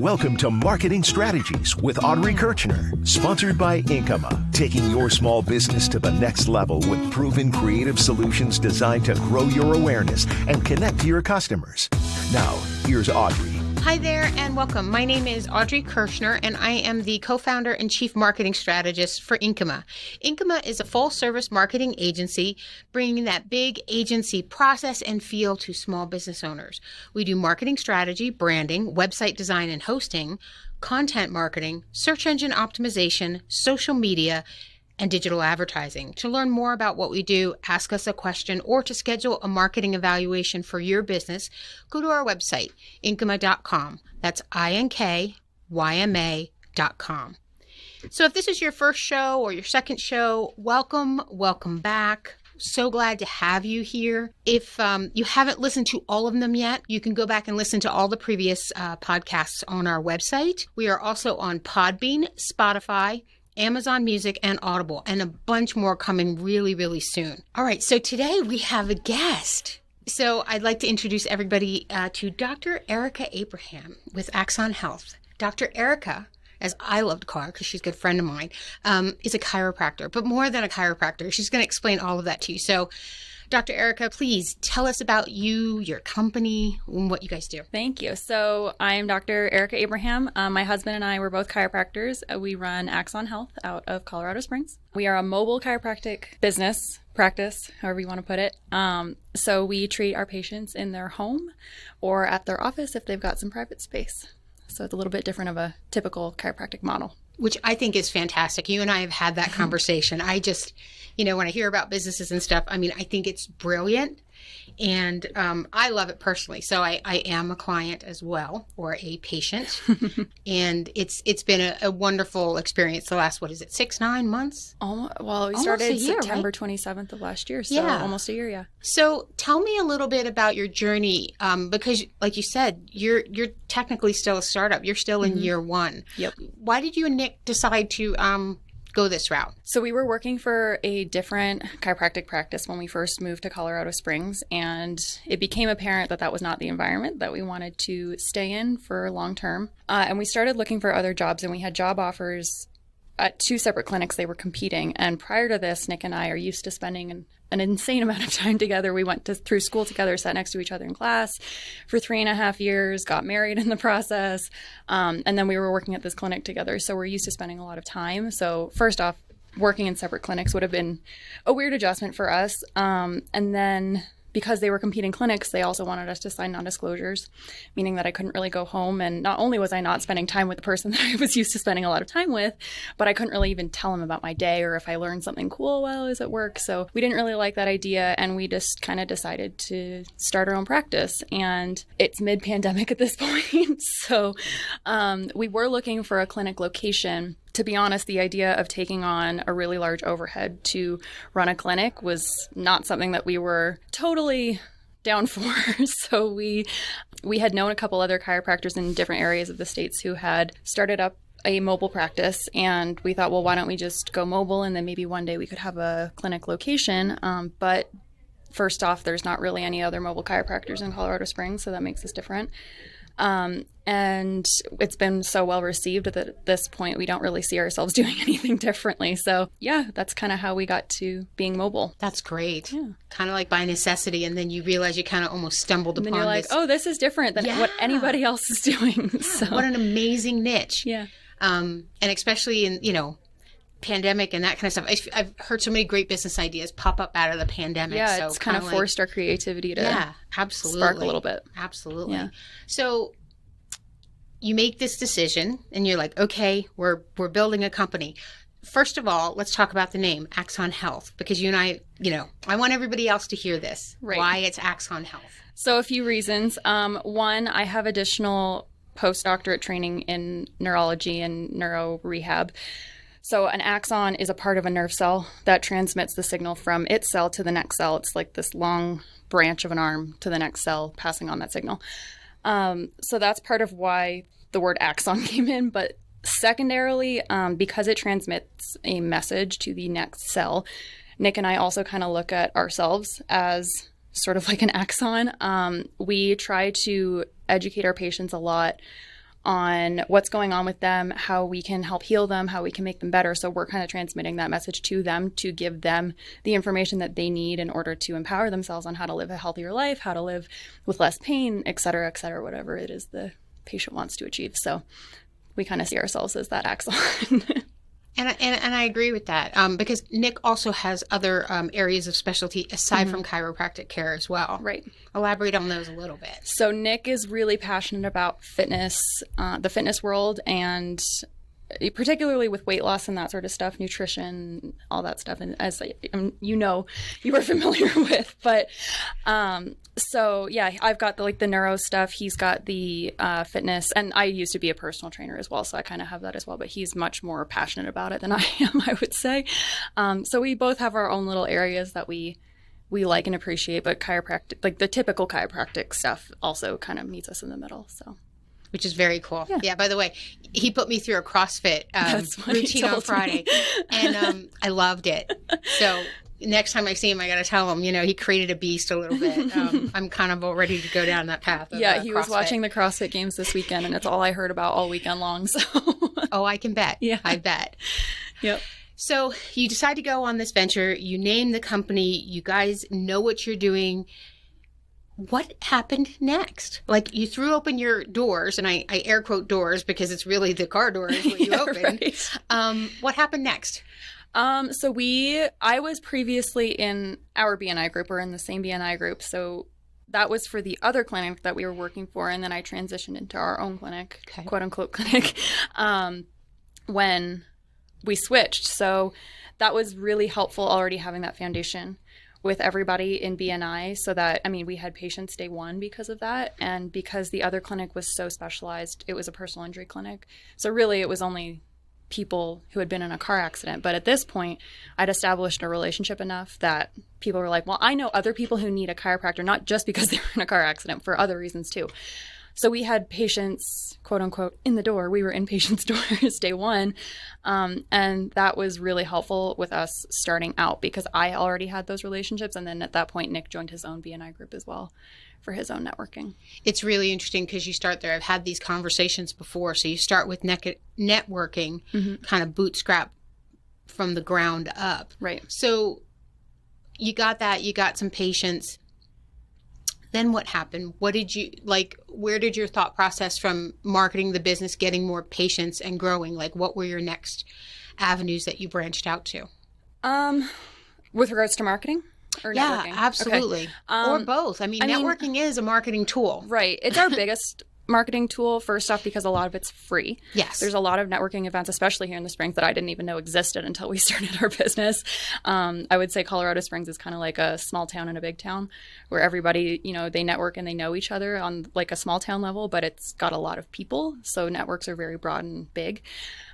Welcome to Marketing Strategies with Audrey Kirchner, sponsored by Inkyma, taking your small business to the next level with proven creative solutions designed to grow your awareness and connect to your customers. Now, here's Audrey. Hi there and welcome. My name is Audrey Kirchner and I am the co-founder and chief marketing strategist for Inkyma. Inkyma is a full-service marketing agency bringing that big agency process and feel to small business owners. We do marketing strategy, branding, website design and hosting, content marketing, search engine optimization, social media, and digital advertising. To learn more about what we do, ask us a question, or to schedule a marketing evaluation for your business, go to our website, inkyma.com. That's INKYMA.com. So if this is your first show or your second show, welcome back. So glad to have you here. If you haven't listened to all of them yet, you can go back and listen to all the previous podcasts on our website. We are also on Podbean, Spotify, Amazon Music, and Audible, and a bunch more coming really, really soon. All right, so today we have a guest. So I'd like to introduce everybody to Dr. Erica Abraham with Axon Health. Dr. Erica, as I love to call her because she's a good friend of mine, is a chiropractor, but more than a chiropractor. She's going to explain all of that to you. So Dr. Erica, please tell us about you, your company, and what you guys do. Thank you. So I'm Dr. Erica Abraham. My husband and I were both chiropractors. We run Axon Health out of Colorado Springs. We are a mobile chiropractic business, practice, however you want to put it. So we treat our patients in their home or at their office if they've got some private space. So it's a little bit different of a typical chiropractic model. Which I think is fantastic. You and I have had that conversation. I just, when I hear about businesses and stuff, I think it's brilliant. And I love it personally. So I am a client as well, or a patient. And it's been a wonderful experience the last, 6-9 months? Well, we started September 27th of last year. So almost a year, yeah. So tell me a little bit about your journey, because like you said, you're technically still a startup. You're still in year one. Yep. Why did you and Nick decide to go this route? So we were working for a different chiropractic practice when we first moved to Colorado Springs, and it became apparent that that was not the environment that we wanted to stay in for long term. And we started looking for other jobs, and we had job offers at two separate clinics. They were competing. And prior to this, Nick and I are used to spending an insane amount of time together. We went through school together, sat next to each other in class for 3.5 years, got married in the process. And then we were working at this clinic together. So we're used to spending a lot of time. So first off, working in separate clinics would have been a weird adjustment for us. And then because they were competing clinics, they also wanted us to sign non-disclosures, meaning that I couldn't really go home. And not only was I not spending time with the person that I was used to spending a lot of time with, but I couldn't really even tell them about my day or if I learned something cool while I was at work. So we didn't really like that idea. And we just kind of decided to start our own practice. And it's mid-pandemic at this point. So we were looking for a clinic location. To be honest, the idea of taking on a really large overhead to run a clinic was not something that we were totally down for. So we had known a couple other chiropractors in different areas of the States who had started up a mobile practice, and we thought, well, why don't we just go mobile, and then maybe one day we could have a clinic location. But first off, there's not really any other mobile chiropractors in Colorado Springs, so that makes us different. And it's been so well received that at this point, we don't really see ourselves doing anything differently. So yeah, that's kind of how we got to being mobile. That's great. Yeah. Kind of like by necessity. And then you realize you kind of almost stumbled upon this. And then you're like, oh, this is different than what anybody else is doing. So. What an amazing niche. Yeah. And especially in, pandemic and that kind of stuff. I've heard so many great business ideas pop up out of the pandemic. Yeah, so it's kind of forced our creativity to spark a little bit. Absolutely. Yeah. So you make this decision and you're like, okay, we're building a company. First of all, let's talk about the name, Axon Health, because you and I want everybody else to hear this, why it's Axon Health. So a few reasons. One, I have additional postdoctorate training in neurology and neuro rehab. So an axon is a part of a nerve cell that transmits the signal from its cell to the next cell. It's like this long branch of an arm to the next cell passing on that signal. So that's part of why the word axon came in. But secondarily, because it transmits a message to the next cell, Nick and I also kind of look at ourselves as sort of like an axon. We try to educate our patients a lot on what's going on with them, how we can help heal them, how we can make them better. So we're kind of transmitting that message to them to give them the information that they need in order to empower themselves on how to live a healthier life, how to live with less pain, et cetera, whatever it is the patient wants to achieve. So we kind of see ourselves as that axon. And I agree with that because Nick also has other areas of specialty aside from chiropractic care as well. Right. Elaborate on those a little bit. So Nick is really passionate about fitness, the fitness world, and particularly with weight loss and that sort of stuff, nutrition, all that stuff. And as you know, you are familiar with, but so yeah, I've got the neuro stuff. He's got the fitness, and I used to be a personal trainer as well, so I kind of have that as well. But he's much more passionate about it than I am, I would say. So we both have our own little areas that we like and appreciate. But chiropractic, like the typical chiropractic stuff, also kind of meets us in the middle. So. Which is very cool. Yeah. By the way, he put me through a CrossFit routine on Friday, and I loved it. So next time I see him, I got to tell him, he created a beast a little bit. I'm kind of all ready to go down that path. Of, he was watching the CrossFit Games this weekend, and it's all I heard about all weekend long. So. Oh, I can bet. Yeah, I bet. Yep. So you decide to go on this venture. You name the company. You guys know what you're doing. What happened next? Like you threw open your doors, and I air quote doors because it's really the car doors what you opened. Right. What happened next? So I was previously in our BNI group, or in the same BNI group. So that was for the other clinic that we were working for. And then I transitioned into our own clinic, quote unquote clinic, when we switched. So that was really helpful already having that foundation with everybody in BNI, so that, we had patients day one because of that. And because the other clinic was so specialized, it was a personal injury clinic. So really it was only people who had been in a car accident. But at this point, I'd established a relationship enough that people were like, well, I know other people who need a chiropractor, not just because they were in a car accident, for other reasons too. So we had patients, quote unquote, in the door. We were in patients' doors day one. And that was really helpful with us starting out because I already had those relationships. And then at that point, Nick joined his own BNI group as well for his own networking. It's really interesting because you start there. I've had these conversations before. So you start with networking, kind of bootstrap from the ground up. Right. So you got that. You got some patients. Then what happened? What did you where did your thought process from marketing the business, getting more patients and growing? What were your next avenues that you branched out to? With regards to marketing or networking? Yeah, absolutely. Okay. Or both. Networking is a marketing tool. Right. It's our biggest marketing tool, first off, because a lot of it's free. Yes. There's a lot of networking events, especially here in the Springs, that I didn't even know existed until we started our business. I would say Colorado Springs is kind of like a small town in a big town where everybody, they network and they know each other on like a small town level, but it's got a lot of people. So networks are very broad and big.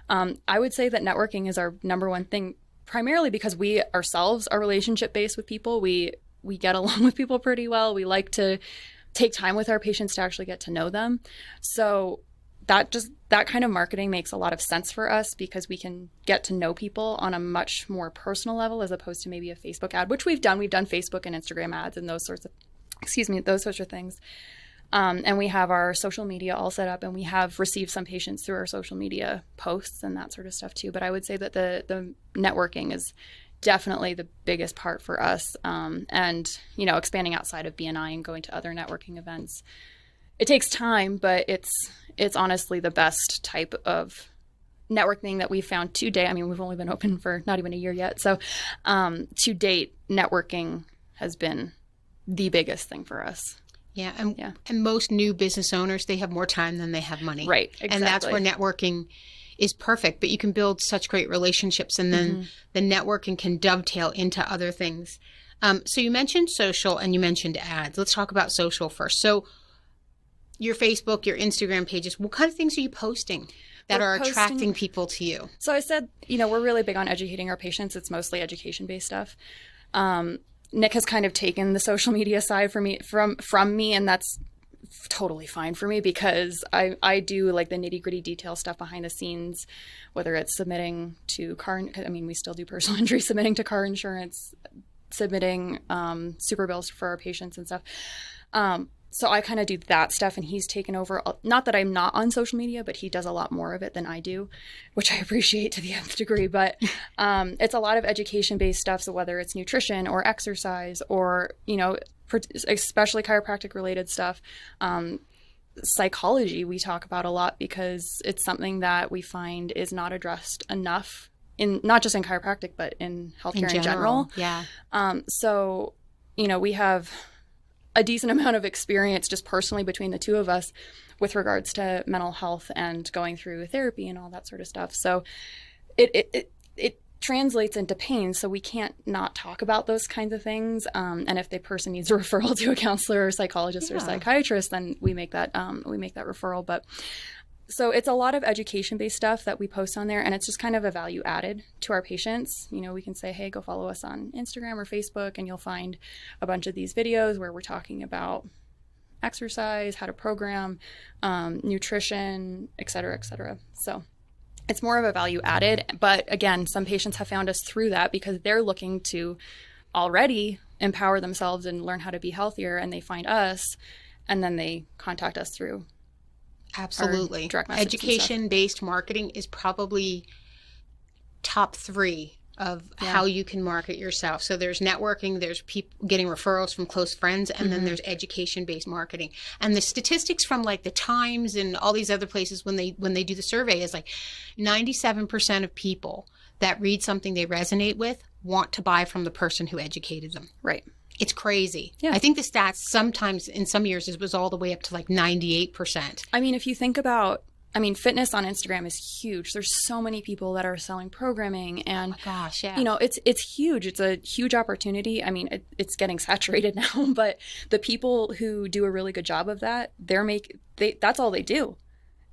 I would say that networking is our number one thing, primarily because we ourselves are relationship based with people. We get along with people pretty well. We like to take time with our patients to actually get to know them. So that kind of marketing makes a lot of sense for us because we can get to know people on a much more personal level as opposed to maybe a Facebook ad, which we've done. We've done Facebook and Instagram ads and those sorts of things. And we have our social media all set up, and we have received some patients through our social media posts and that sort of stuff too. But I would say that the networking is definitely the biggest part for us. And, expanding outside of BNI and going to other networking events. It takes time, but it's honestly the best type of networking that we've found to date. We've only been open for not even a year yet. So to date, networking has been the biggest thing for us. Yeah. And most new business owners, they have more time than they have money. Right. Exactly. And that's where networking is perfect, but you can build such great relationships, and then the networking can dovetail into other things. So you mentioned social and you mentioned ads. Let's talk about social first. So your Facebook, your Instagram pages, what kind of things are you posting that are attracting people to you? So I said, we're really big on educating our patients. It's mostly education-based stuff. Nick has kind of taken the social media side from me, and that's totally fine for me because I do like the nitty-gritty detail stuff behind the scenes, whether it's submitting to we still do personal injury, submitting to car insurance, submitting super bills for our patients and stuff. So I kind of do that stuff, and he's taken over. Not that I'm not on social media, but he does a lot more of it than I do, which I appreciate to the nth degree. But it's a lot of education-based stuff. So whether it's nutrition or exercise or, especially chiropractic-related stuff, psychology we talk about a lot because it's something that we find is not addressed enough not just in chiropractic, but in healthcare in general. Yeah. So, we have a decent amount of experience just personally between the two of us with regards to mental health and going through therapy and all that sort of stuff. So it translates into pain. So we can't not talk about those kinds of things. And if the person needs a referral to a counselor or psychologist or psychiatrist, then we make that referral. But so it's a lot of education-based stuff that we post on there, and it's just kind of a value added to our patients. We can say, hey, go follow us on Instagram or Facebook, and you'll find a bunch of these videos where we're talking about exercise, how to program, nutrition, et cetera, et cetera. So it's more of a value added. But again, some patients have found us through that because they're looking to already empower themselves and learn how to be healthier, and they find us, and then they contact us through Absolutely. Education-based marketing is probably top 3 of how you can market yourself. So there's networking, there's people getting referrals from close friends, and then there's education-based marketing. And the statistics from like the Times and all these other places when they do the survey is like 97% of people that read something they resonate with want to buy from the person who educated them. Right. It's crazy. Yeah. I think the stats sometimes in some years it was all the way up to like 98%. I mean, if you think about, fitness on Instagram is huge. There's so many people that are selling programming and, oh my gosh, yeah. It's huge. It's a huge opportunity. It's getting saturated now, but the people who do a really good job of that, that's all they do.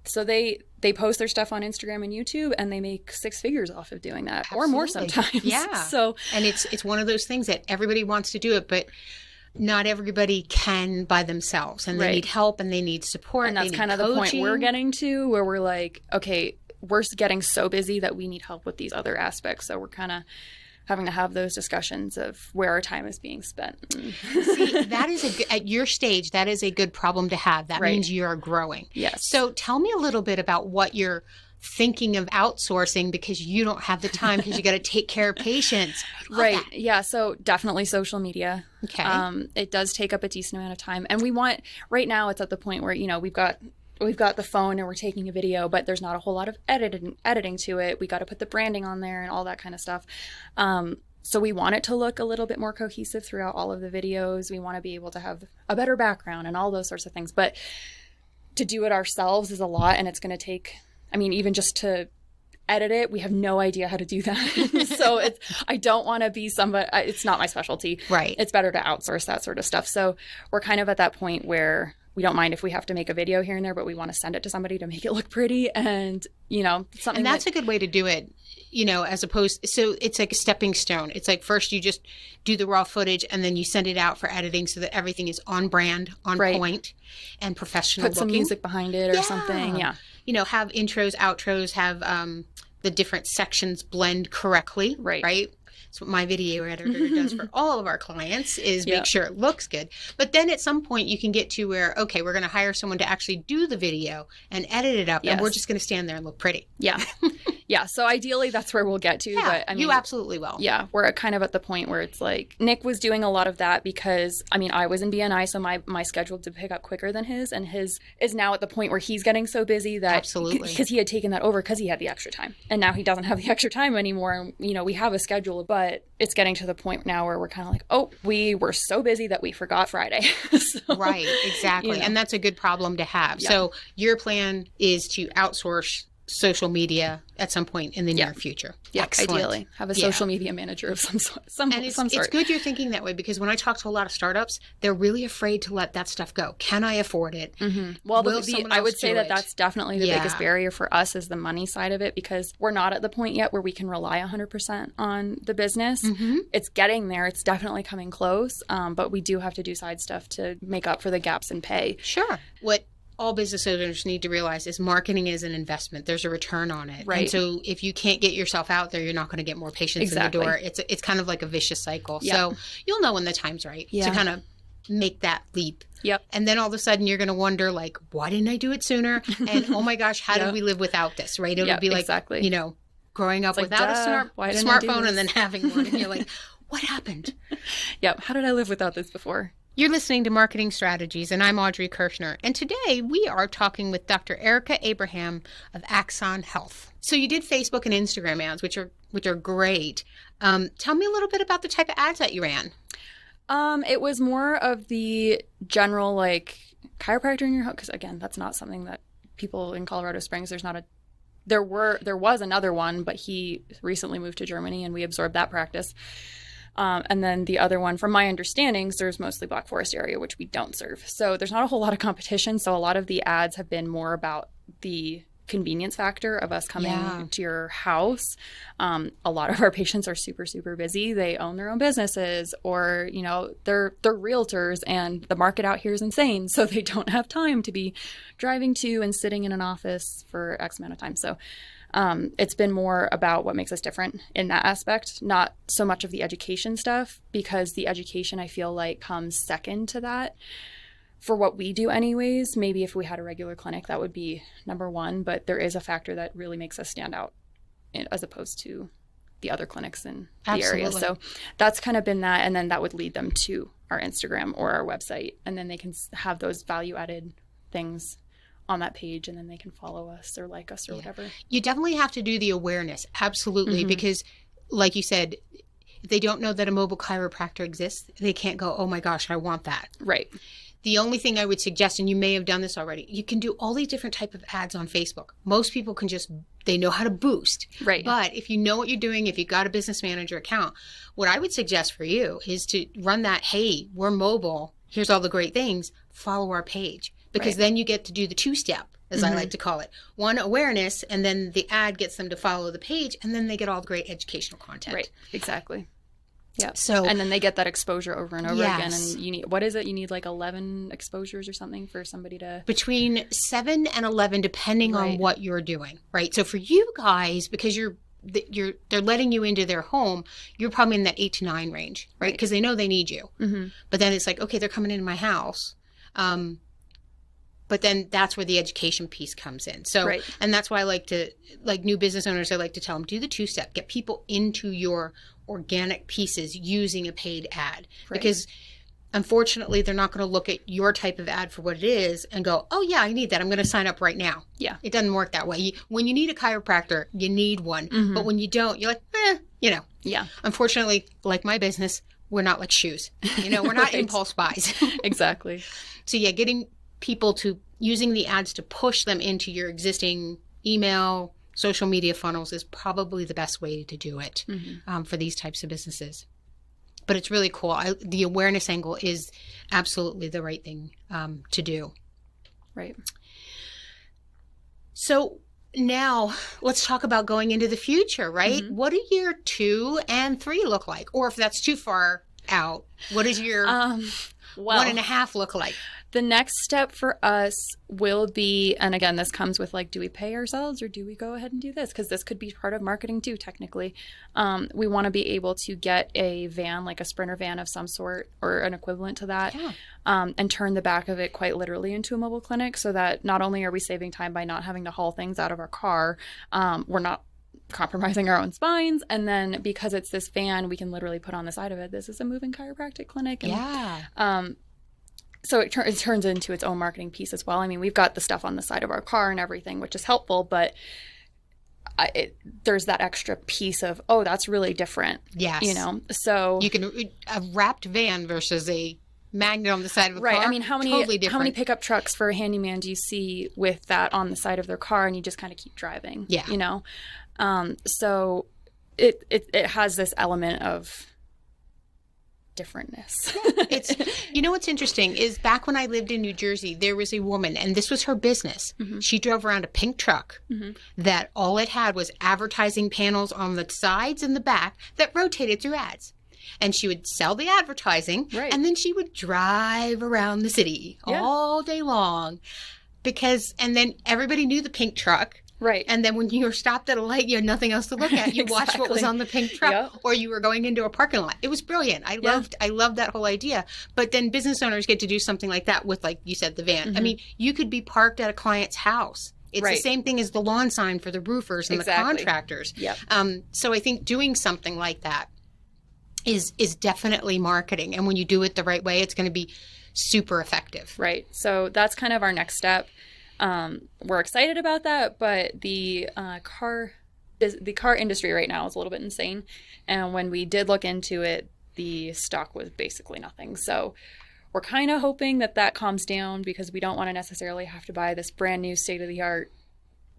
So they post their stuff on Instagram and YouTube, and they make 6 figures off of doing that. Absolutely. Or more sometimes. Yeah. And it's one of those things that everybody wants to do it, but not everybody can by themselves, and they need help and they need support. And that's kind of the point we're getting to, where we're like, okay, we're getting so busy that we need help with these other aspects. So we're kind of having to have those discussions of where our time is being spent. See, that is at your stage, that is a good problem to have. That means you are growing. Yes. So tell me a little bit about what you're thinking of outsourcing, because you don't have the time because you got to take care of patients. Right. That. Yeah. So definitely social media. Okay. It does take up a decent amount of time. And right now it's at the point where, we've got the phone and we're taking a video, but there's not a whole lot of editing to it. We got to put the branding on there and all that kind of stuff. So we want it to look a little bit more cohesive throughout all of the videos. We want to be able to have a better background and all those sorts of things. But to do it ourselves is a lot, and it's going to take, even just to edit it, we have no idea how to do that. So I don't want to be somebody, it's not my specialty. Right. It's better to outsource that sort of stuff. So we're kind of at that point where we don't mind if we have to make a video here and there, but we want to send it to somebody to make it look pretty and, something. And that's a good way to do it, as opposed, so it's like a stepping stone. It's like first you just do the raw footage and then you send it out for editing so that everything is on brand, on point, and professional looking. Put some music behind it or something. Yeah. Have intros, outros, have the different sections blend correctly. Right. That's what my video editor does for all of our clients, is make sure it looks good. But then at some point you can get to where, okay, we're going to hire someone to actually do the video and edit it up, and we're just going to stand there and look pretty. Yeah. Yeah. So ideally that's where we'll get to. Yeah, but you absolutely will. Yeah. We're kind of at the point where it's like Nick was doing a lot of that because, I was in BNI, so my schedule to pick up quicker than his, and his is now at the point where he's getting so busy that absolutely, because he had taken that over because he had the extra time, and now he doesn't have the extra time anymore. And, we have a schedule, but it's getting to the point now where we're kind of like, oh, we were so busy that we forgot Friday. So, right. Exactly. And that's a good problem to have. Yeah. So your plan is to outsource social media at some point in the near future. Yeah, excellent. Ideally. Have a social media manager of some sort. And it's good you're thinking that way, because when I talk to a lot of startups, they're really afraid to let that stuff go. Can I afford it? Mm-hmm. Well, I would say that's definitely the biggest barrier for us, is the money side of it, because we're not at the point yet where we can rely 100% on the business. Mm-hmm. It's getting there. It's definitely coming close. But we do have to do side stuff to make up for the gaps in pay. Sure. What all business owners need to realize is marketing is an investment. There's a return on it. Right. And so if you can't get yourself out there, you're not going to get more patients in the door. It's kind of like a vicious cycle. Yeah. So you'll know when the time's right to kind of make that leap. Yep. And then all of a sudden you're going to wonder, like, why didn't I do it sooner? And oh my gosh, how did we live without this, right? It'll be like, exactly. you know, growing up like, without a smartphone and then having one. And you're like, what happened? Yep. How did I live without this before? You're listening to Marketing Strategies, and I'm Audrey Kirshner. And today we are talking with Dr. Erica Abraham of Axon Health. So you did Facebook and Instagram ads, which are great. Tell me a little bit about the type of ads that you ran. It was more of the general, like, chiropractor in your home, because again, that's not something that people in Colorado Springs. There was another one, but he recently moved to Germany, and we absorbed that practice. And then the other one, from my understanding, serves mostly Black Forest area, which we don't serve. So there's not a whole lot of competition. So a lot of the ads have been more about the convenience factor of us coming to your house. A lot of our patients are super, super busy. They own their own businesses, or, you know, they're realtors, and the market out here is insane. So they don't have time to be driving to and sitting in an office for X amount of time. So it's been more about what makes us different in that aspect, not so much of the education stuff, because the education, I feel like, comes second to that. For what we do anyways, maybe if we had a regular clinic, that would be number one, but there is a factor that really makes us stand out as opposed to the other clinics in the area. So that's kind of been that, and then that would lead them to our Instagram or our website, and then they can have those value-added things on that page, and then they can follow us or like us or whatever. You definitely have to do the awareness, absolutely, because like you said, if they don't know that a mobile chiropractor exists, they can't go, oh my gosh, I want that. Right. The only thing I would suggest, and you may have done this already, you can do all these different type of ads on Facebook. Most people they know how to boost. Right. But if you know what you're doing, if you've got a business manager account, what I would suggest for you is to run that, hey, we're mobile, here's all the great things, follow our page. Because then you get to do the two-step, as I like to call it. One, awareness, and then the ad gets them to follow the page, and then they get all the great educational content. Right, exactly. Yeah. So, and then they get that exposure over and over again. And you need, what is it? You need like 11 exposures or something for somebody to... Between 7 and 11, depending on what you're doing, right? So for you guys, because they're letting you into their home, you're probably in that 8 to 9 range, right? Because they know they need you. Mm-hmm. But then it's like, okay, they're coming into my house. But then that's where the education piece comes in. So, and that's why I like new business owners, I like to tell them, do the two-step, get people into your organic pieces using a paid ad. Because unfortunately, they're not going to look at your type of ad for what it is and go, oh yeah, I need that. I'm going to sign up right now. Yeah. It doesn't work that way. When you need a chiropractor, you need one. Mm-hmm. But when you don't, you're like, you know. Yeah. Unfortunately, like my business, we're not like shoes. You know, we're not impulse buys. Exactly. So yeah, getting people to using the ads to push them into your existing email, social media funnels is probably the best way to do it for these types of businesses. But it's really cool. The awareness angle is absolutely the right thing to do. Right. So now let's talk about going into the future, right? Mm-hmm. What do year 2 and 3 look like? Or if that's too far out, what does your 1.5 look like? The next step for us will be, and again, this comes with like, do we pay ourselves or do we go ahead and do this? Because this could be part of marketing too, technically. We want to be able to get a van, like a Sprinter van of some sort or an equivalent to that, and turn the back of it quite literally into a mobile clinic, so that not only are we saving time by not having to haul things out of our car, we're not compromising our own spines, and then because it's this van, we can literally put on the side of it, this is a moving chiropractic clinic. And, so it turns into its own marketing piece as well. I mean, we've got the stuff on the side of our car and everything, which is helpful, but there's that extra piece of, oh, that's really different. Yes. You know, so you can a wrapped van versus a magnet on the side of a car. Right. I mean, how many pickup trucks for a handyman do you see with that on the side of their car, and you just kind of keep driving? Yeah. You know, so it has this element of differentness. It's, you know, what's interesting is back when I lived in New Jersey, there was a woman, and this was her business. Mm-hmm. She drove around a pink truck that all it had was advertising panels on the sides and the back that rotated through ads. And she would sell the advertising, and then she would drive around the city all day long. And then everybody knew the pink truck. Right. And then when you were stopped at a light, you had nothing else to look at. You watched what was on the pink truck, Yep. or you were going into a parking lot. It was brilliant. I loved that whole idea. But then business owners get to do something like that with, like you said, the van. I mean, you could be parked at a client's house. It's the same thing as the lawn sign for the roofers and the contractors. Yep. So I think doing something like that is definitely marketing. And when you do it the right way, it's going to be super effective. Right. So that's kind of our next step. We're excited about that, but the car industry right now is a little bit insane. And when we did look into it, the stock was basically nothing. So we're kind of hoping that calms down, because we don't want to necessarily have to buy this brand new state-of-the-art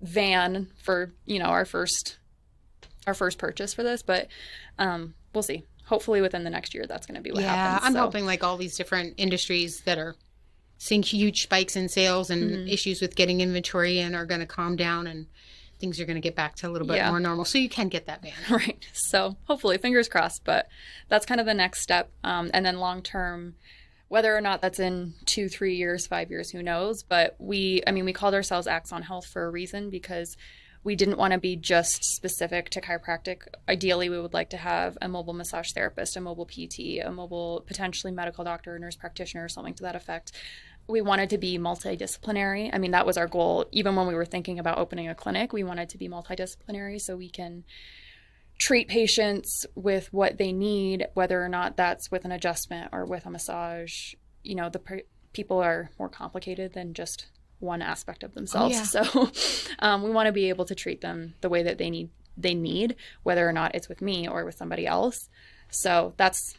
van for, our first purchase for this. But we'll see. Hopefully within the next year, that's going to be what happens. I'm hoping like all these different industries that are seeing huge spikes in sales and issues with getting inventory in are going to calm down, and things are going to get back to a little bit more normal. So you can get that van. Right. So hopefully, fingers crossed, but that's kind of the next step. And then long term, whether or not that's in 2, 3 years, 5 years, who knows? But we called ourselves Axon Health for a reason, because we didn't want to be just specific to chiropractic. Ideally, we would like to have a mobile massage therapist, a mobile PT, a mobile potentially medical doctor, nurse practitioner, or something to that effect. We wanted to be multidisciplinary. I mean, that was our goal. Even when we were thinking about opening a clinic, we wanted to be multidisciplinary so we can treat patients with what they need, whether or not that's with an adjustment or with a massage. People are more complicated than just one aspect of themselves. So we want to be able to treat them the way that they need, whether or not it's with me or with somebody else. So that's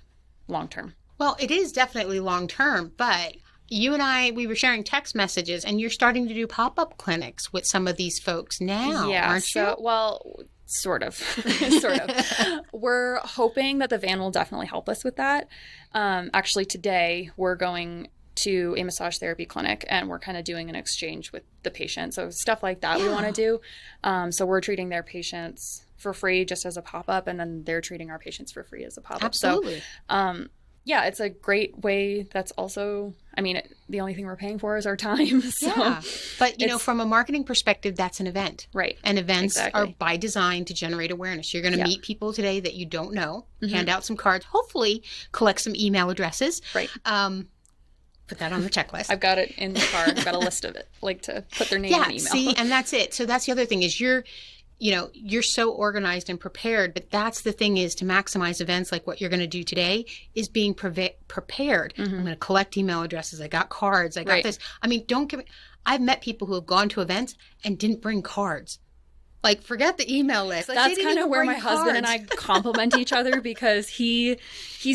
long term. Well, it is definitely long term, but you and I, we were sharing text messages, and you're starting to do pop-up clinics with some of these folks now, aren't you? Well, sort of. Sort of. We're hoping that the van will definitely help us with that. Actually, today we're going to a massage therapy clinic, and we're kind of doing an exchange with the patient. So stuff like that we want to do. So we're treating their patients for free just as a pop-up, and then they're treating our patients for free as a pop-up. Absolutely. So, it's a great way. That's also, the only thing we're paying for is our time. So But, from a marketing perspective, that's an event. Right. And events are by design to generate awareness. You're going to meet people today that you don't know, hand out some cards, hopefully collect some email addresses. Right. Put that on the checklist. I've got it in the car. I've got a list of it, like to put their name and email. See, and that's it. So that's the other thing is you're so organized and prepared, but that's the thing is to maximize events like what you're going to do today is being prepared. I'm going to collect email addresses. I got cards. I got this. I've met people who have gone to events and didn't bring cards. Like, forget the email list. Like, that's kind of where my husband and I complement each other, because he's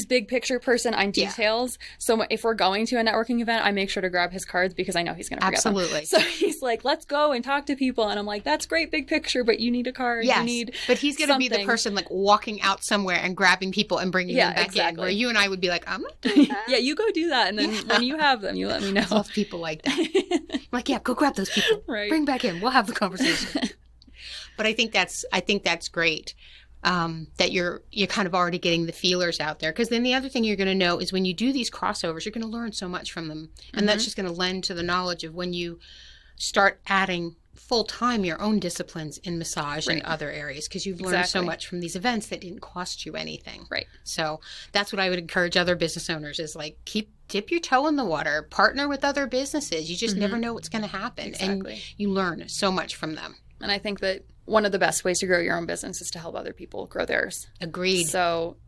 big picture person. I'm details. So if we're going to a networking event, I make sure to grab his cards because I know he's going to forget them. Absolutely. So he's like, let's go and talk to people. And I'm like, that's great, big picture, but you need a card. Yes, you need but he's going to be the person like walking out somewhere and grabbing people and bringing them back in. Where you and I would be like, I'm not doing that. Yeah, you go do that. And then when you have them, you let me know. I love people like that. I'm like, yeah, go grab those people. Right. Bring back in. We'll have the conversation. But I think that's great that you're kind of already getting the feelers out there. Because then the other thing you're going to know is when you do these crossovers, you're going to learn so much from them. And that's just going to lend to the knowledge of when you start adding full-time your own disciplines in massage and other areas, because you've learned so much from these events that didn't cost you anything. Right. So that's what I would encourage other business owners is like dip your toe in the water, partner with other businesses. You just never know what's going to happen. And you learn so much from them. And I think that one of the best ways to grow your own business is to help other people grow theirs. Agreed. So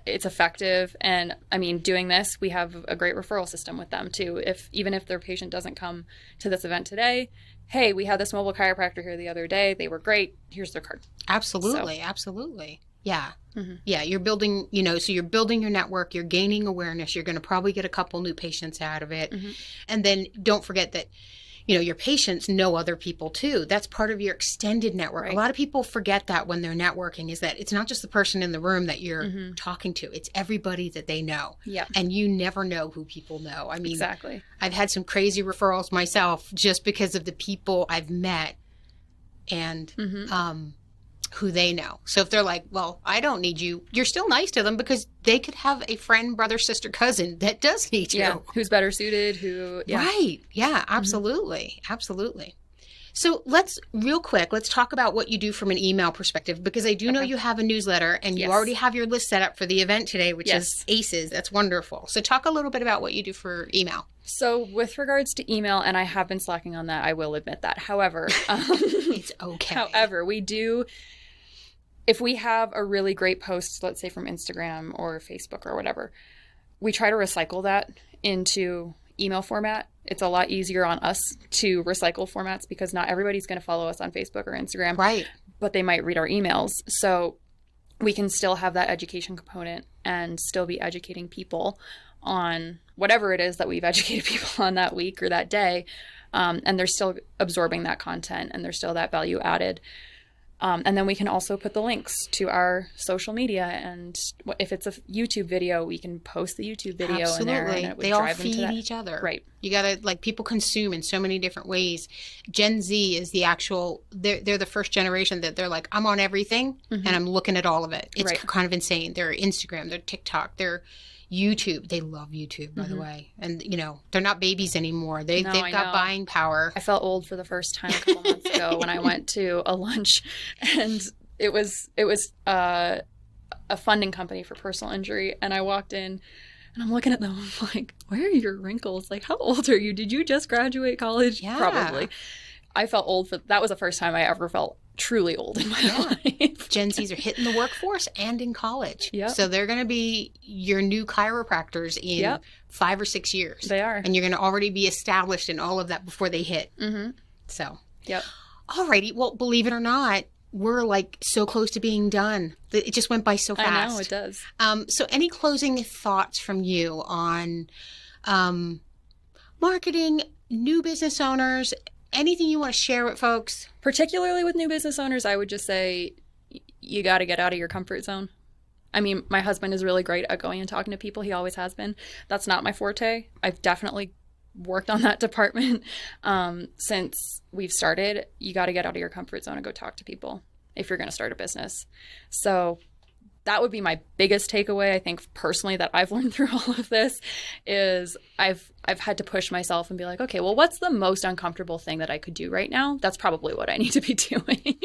it's effective. And doing this, we have a great referral system with them too. Even if their patient doesn't come to this event today, hey, we had this mobile chiropractor here the other day. They were great. Here's their card. Absolutely. Absolutely. Yeah. Yeah. You're building, so you're building your network, you're gaining awareness. You're going to probably get a couple new patients out of it. And then don't forget that, your patients know other people too. That's part of your extended network. Right. A lot of people forget that when they're networking is that it's not just the person in the room that you're talking to. It's everybody that they know. Yeah. And you never know who people know. Exactly. I've had some crazy referrals myself just because of the people I've met and who they know. So if they're like, well, I don't need you, you're still nice to them because they could have a friend, brother, sister, cousin that does need you. Yeah, who's better suited, Right. Yeah, absolutely. Absolutely. So let's talk about what you do from an email perspective, because I do know you have a newsletter and you already have your list set up for the event today, which is ACES. That's wonderful. So talk a little bit about what you do for email. So with regards to email, and I have been slacking on that, I will admit that. However, it's okay. However, we do, if we have a really great post, let's say from Instagram or Facebook or whatever, we try to recycle that into email format. It's a lot easier on us to recycle formats because not everybody's going to follow us on Facebook or Instagram. Right. But they might read our emails. So we can still have that education component and still be educating people on whatever it is that we've educated people on that week or that day. And they're still absorbing that content and there's still that value added. And then we can also put the links to our social media. And if it's a YouTube video, we can post the YouTube video in there. And it would they all drive them to feed that. each other. Right. You got to, like, people consume in so many different ways. Gen Z is the actual, they're the first generation that they're like, I'm on everything and I'm looking at all of it. It's kind of insane. They're Instagram, they're TikTok, they're YouTube. They love YouTube, by the way. And, you know, they're not babies anymore. They've got buying power. I felt old for the first time a couple months ago when I went to a lunch, and it was a funding company for personal injury. And I walked in and I'm looking at them. I'm like, where are your wrinkles? Like, how old are you? Did you just graduate college? Yeah. Probably. I felt old that was the first time I ever felt truly old in my life. Gen Zs are hitting the workforce and in college. Yep. So they're going to be your new chiropractors in 5 or 6 years. They are. And you're going to already be established in all of that before they hit. Mm-hmm. So. Yep. Alrighty. Well, believe it or not, we're like so close to being done. It just went by so fast. I know, it does. So any closing thoughts from you on marketing, new business owners, anything you want to share with folks? Particularly with new business owners, I would just say you got to get out of your comfort zone. I mean, my husband is really great at going and talking to people. He always has been. That's not my forte. I've definitely worked on that department since we've started. You got to get out of your comfort zone and go talk to people if you're going to start a business. So that would be my biggest takeaway. I think personally that I've learned through all of this is I've had to push myself and be like, okay, well, what's the most uncomfortable thing that I could do right now? That's probably what I need to be doing.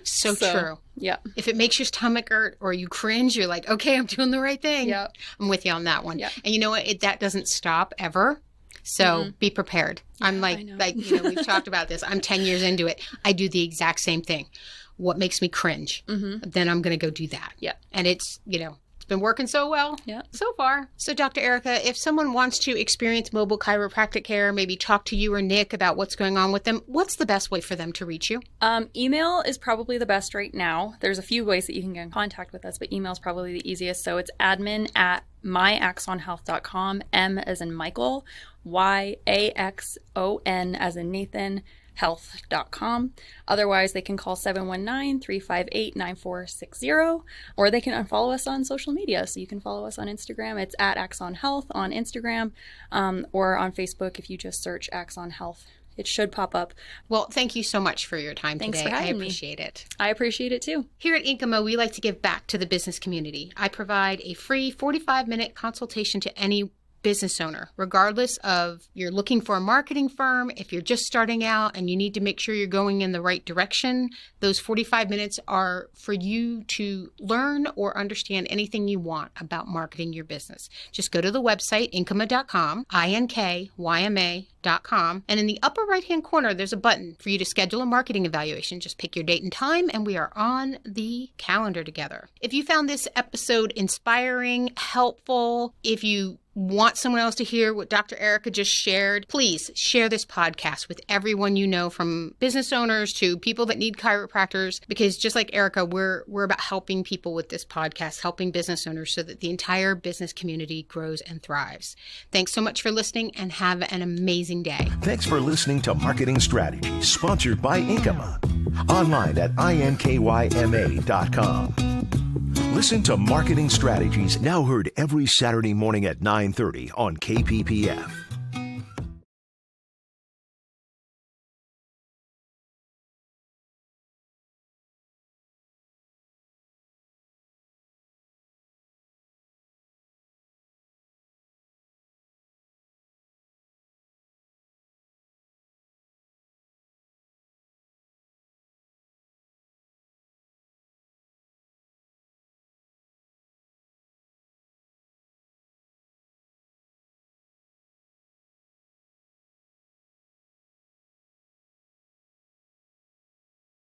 So true. Yeah. If it makes your stomach hurt or you cringe, you're like, okay, I'm doing the right thing. Yeah. I'm with you on that one. Yeah. And you know what? That doesn't stop ever. So be prepared. Yeah, I'm like, we've talked about this. I'm 10 years into it. I do the exact same thing. What makes me cringe? Then I'm going to go do that. Yeah. And it's, it's been working so well so far. So Dr. Erica, if someone wants to experience mobile chiropractic care, maybe talk to you or Nick about what's going on with them, what's the best way for them to reach you? Email is probably the best right now. There's a few ways that you can get in contact with us, but email is probably the easiest. So it's admin@myaxonhealth.com, M as in Michael, YAXON as in Nathan, health.com. Otherwise, they can call 719-358-9460, or they can unfollow us on social media. So you can follow us on Instagram. It's @Axon Health on Instagram, or on Facebook if you just search Axon Health. It should pop up. Well, thank you so much for your time Thanks today. for having I appreciate it. I appreciate it too. Here at Inkyma, we like to give back to the business community. I provide a free 45-minute consultation to any business owner, regardless of you're looking for a marketing firm, if you're just starting out and you need to make sure you're going in the right direction. Those 45 minutes are for you to learn or understand anything you want about marketing your business. Just go to the website, Inkyma.com, INKYMA.com, and in the upper right-hand corner, there's a button for you to schedule a marketing evaluation. Just pick your date and time, and we are on the calendar together. If you found this episode inspiring, helpful, if you want someone else to hear what Dr. Erica just shared, please share this podcast with everyone you know, from business owners to people that need chiropractors, because just like Erica, we're about helping people with this podcast, helping business owners so that the entire business community grows and thrives. Thanks so much for listening and have an amazing day. Thanks for listening to Marketing Strategies, sponsored by Inkyma. Online at INKYMA.com. Listen to Marketing Strategies, now heard every Saturday morning at 9:30 on KPPF.